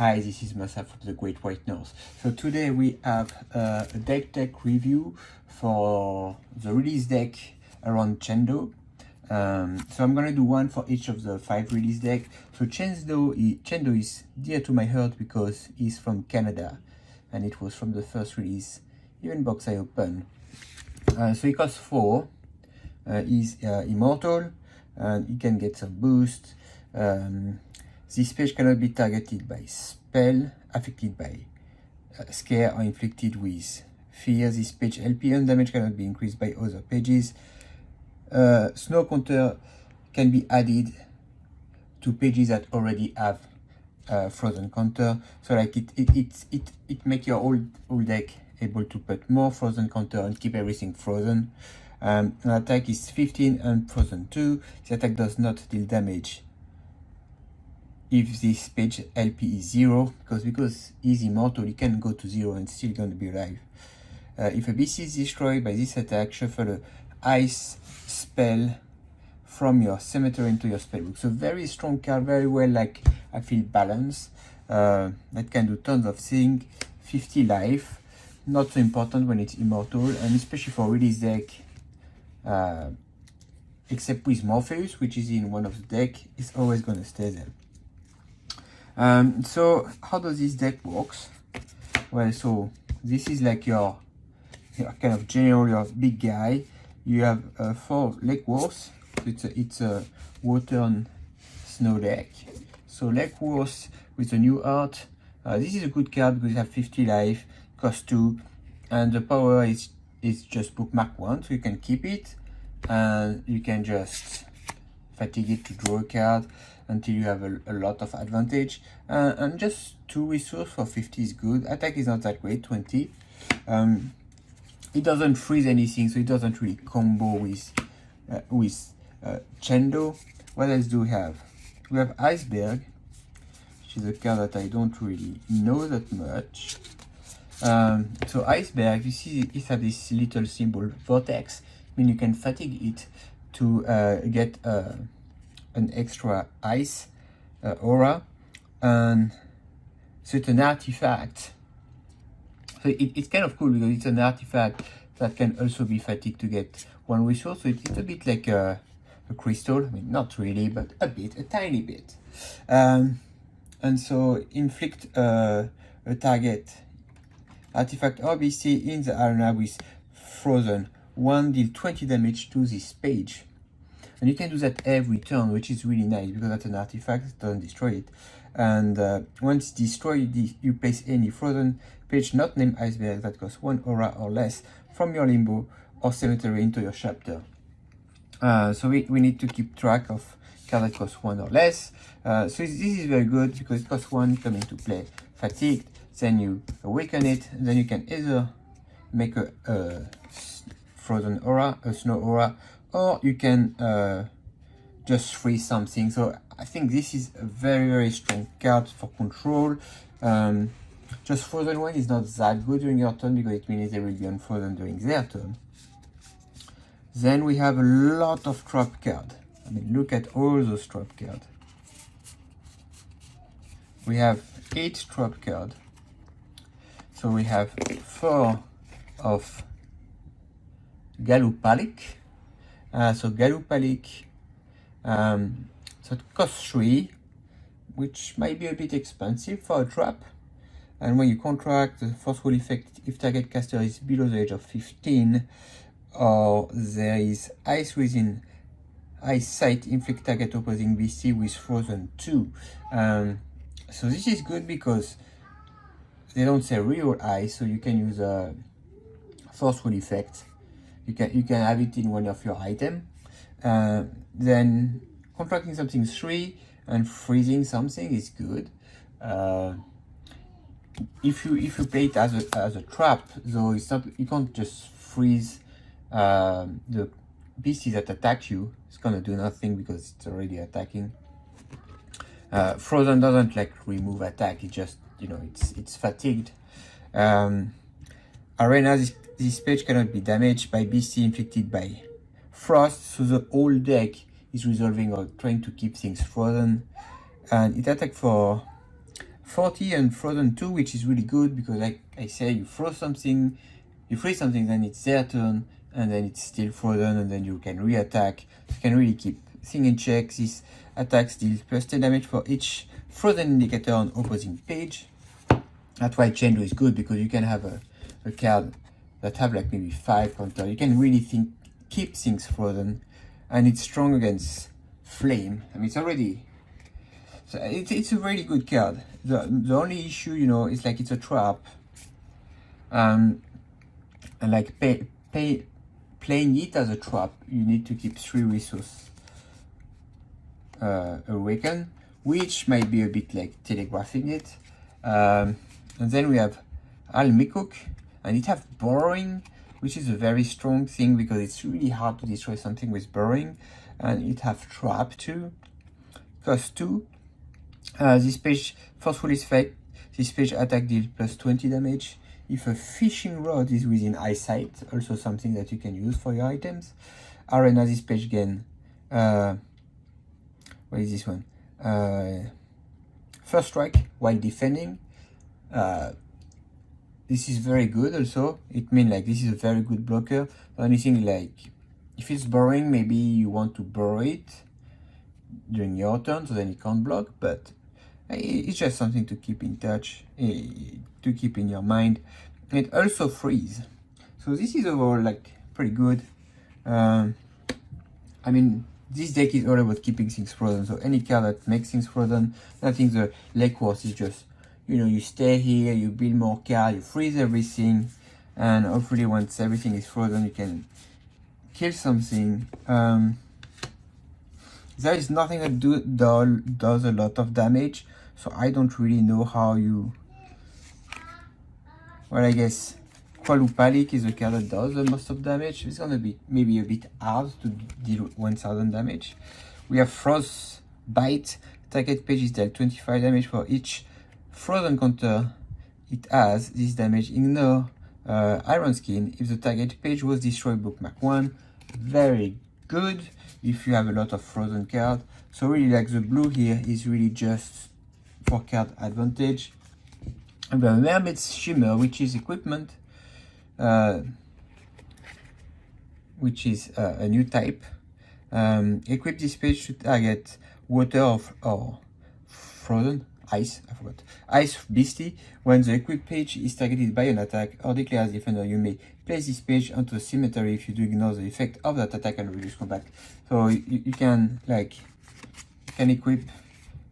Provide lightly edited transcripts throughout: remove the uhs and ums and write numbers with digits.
Hi, this is Masa from the Great White North. So today we have a deck tech review for the release deck around Chendo. So I'm gonna do one for each of the 5 release deck. So Chendo is dear to my heart because he's from Canada and it was from the first release, even box I open. So he costs 4. He's immortal and he can get some boost. This page cannot be targeted by spell, affected by scare, or inflicted with fear. This page LP and damage cannot be increased by other pages. Snow counter can be added to pages that already have frozen counter. So like it make your whole deck able to put more frozen counter and keep everything frozen. An attack is 15 and frozen 2. The attack does not deal damage if this page LP is 0, because he's immortal, he can go to 0 and still gonna be alive. If a BC is destroyed by this attack, shuffle a ice spell from your cemetery into your spellbook. So very strong card, very well, like, I feel balanced. That can do tons of things. 50 life, not so important when it's immortal, and especially for release deck, except with Morpheus, which is in one of the deck, it's always gonna stay there. So how does this deck works? Well, so this is like your kind of general, your big guy. You have 4 Lake Wars. It's a water and snow deck. So Lake Wars with the new art. This is a good card because you have 50 life, cost 2, and the power is just bookmark 1, so you can keep it, and you can just fatigue it to draw a card until you have a lot of advantage, and just 2 resource for 50 is good. Attack is not that great, 20. It doesn't freeze anything, so it doesn't really combo with Chendo. What else do we have? We have Iceberg, which is a card that I don't really know that much. So Iceberg, you see it has this little symbol, vortex. I mean, you can fatigue it to get an extra ice aura, and so it's an artifact. So it's kind of cool because it's an artifact that can also be fatigued to get 1 resource. So it's a bit like a crystal. I mean, not really, but a tiny bit. And so inflict a target artifact RBC in the arena with frozen 1, deal 20 damage to this page. And you can do that every turn, which is really nice because that's an artifact, it doesn't destroy it. And once destroyed, you place any frozen page not named Iceberg that costs 1 aura or less from your limbo or cemetery into your chapter. So we need to keep track of cards that cost 1 or less. So this is very good because it costs 1, come into play fatigued, then you awaken it, and then you can either make a frozen aura, a snow aura, or you can just freeze something. So I think this is a very strong card for control. Just frozen 1 is not that good during your turn because it means they will be unfrozen during their turn. Then we have a lot of trap cards. I mean, look at all those trap cards. We have 8 trap cards. So we have 4 of Galupalik. So Galupalik, so it costs 3, which might be a bit expensive for a trap. And when you contract, the forceful effect if target caster is below the age of 15, or there is ice within eyesight, inflict target opposing BC with frozen 2. So this is good because they don't say real ice, so you can use a forceful effect. You can have it in one of your items. Then contracting something 3 and freezing something is good. If you play it as a trap, though, it's not, you can't just freeze the beastie that attack you. It's gonna do nothing because it's already attacking. Frozen doesn't like remove attack. It just, you know, it's fatigued. Arena, this page cannot be damaged by beastie inflicted by frost, so the whole deck is resolving or trying to keep things frozen. And it attacks for 40 and frozen 2, which is really good because, like I say, you freeze something, then it's their turn, and then it's still frozen, and then you can re-attack. You can really keep things in check. This attack deals plus 10 damage for each frozen indicator on opposing page. That's why Chendo is good, because you can have a card that have like maybe 5 counter. You can really keep things frozen, and it's strong against flame. I mean, it's already, so it's a really good card. The only issue, you know, is like it's a trap, and like playing it as a trap, you need to keep 3 resources awaken, which might be a bit like telegraphing it. And then we have Almikuk, and it have borrowing, which is a very strong thing because it's really hard to destroy something with borrowing. And it have trap too, cost 2. This page forceful effect. This page attack deals plus 20 damage. If a fishing rod is within eyesight, also something that you can use for your items. Arena, this page again. What is this one? First strike while defending. This is very good also. It means like this is a very good blocker. The only thing, like if it's borrowing, maybe you want to borrow it during your turn, so then it can't block, but it's just something to keep in touch, to keep in your mind. It also freeze. So this is overall like pretty good. I mean, this deck is all about keeping things frozen, so any card that makes things frozen. I think the Legworth is just, you know, you stay here, you build more cards, you freeze everything, and hopefully once everything is frozen, you can kill something. There is nothing that does a lot of damage, so I don't really know how you... Well, I guess Qualupalik is a card that does the most of damage. It's gonna be maybe a bit hard to deal 1000 damage. We have Frostbite. Target page is dealt 25 damage for each frozen counter it has. This damage ignore Iron Skin if the target page was destroyed. Bookmark 1. Very good if you have a lot of frozen cards. So really, like the blue here is really just for card advantage. And we have Mermaid's Shimmer, which is equipment, which is a new type. Equip this page to target water or frozen ice. I forgot. Ice Beastie. When the equip page is targeted by an attack or declared as defender, you may place this page onto the cemetery if you do ignore the effect of that attack and reduce combat. So you can like equip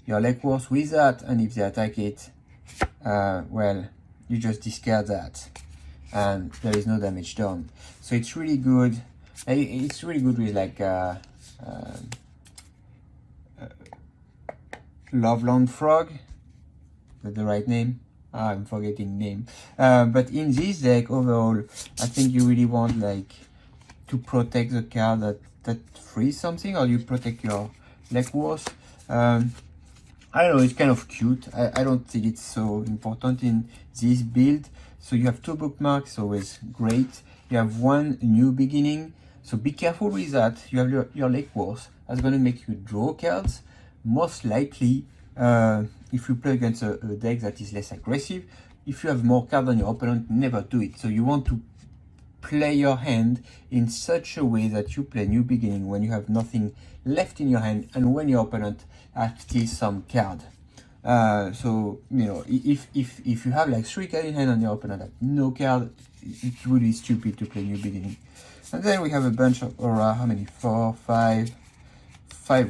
your Legworth with that, and if they attack it, well, you just discard that, and there is no damage done. So it's really good. It's really good with like Loveland Frog. Is that the right name? I'm forgetting name. But in this deck overall, I think you really want like to protect the card that frees something, or you protect your Legworth. I don't know, it's kind of cute. I don't think it's so important in this build. So you have 2 bookmarks, always great. You have 1 new beginning, so be careful with that. You have your Legworth. That's going to make you draw cards. Most likely, if you play against a deck that is less aggressive, if you have more cards than your opponent, never do it. So you want to play your hand in such a way that you play new beginning when you have nothing left in your hand, and when your opponent has still some card. So you know, if you have like 3 cards in hand and your opponent has no card, it would be stupid to play new beginning. And then we have a bunch of aura. How many? 4, 5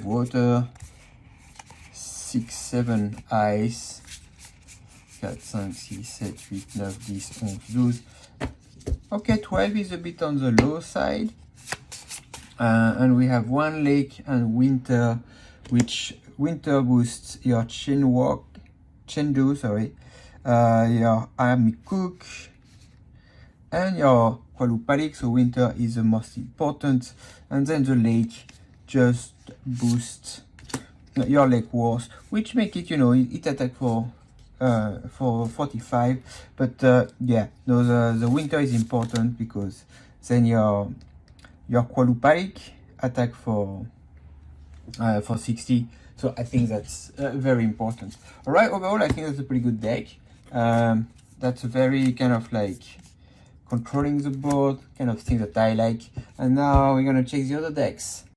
water, 6, 7 ice, 4, 5, 6, 7, 8, 9, 10, 11, 12. Okay, 12 is a bit on the low side. And we have 1 lake and winter, which winter boosts your Chendo, your Almikuk, and your Qualupalik. So winter is the most important, and then the lake just boosts your Legworth, which make it, you know, it attack for 45. But yeah, no, the winter is important because then your Qualupalik attack for 60. So I think that's very important. All right, overall, I think that's a pretty good deck. That's a very kind of like controlling the board kind of thing that I like. And now we're gonna check the other decks.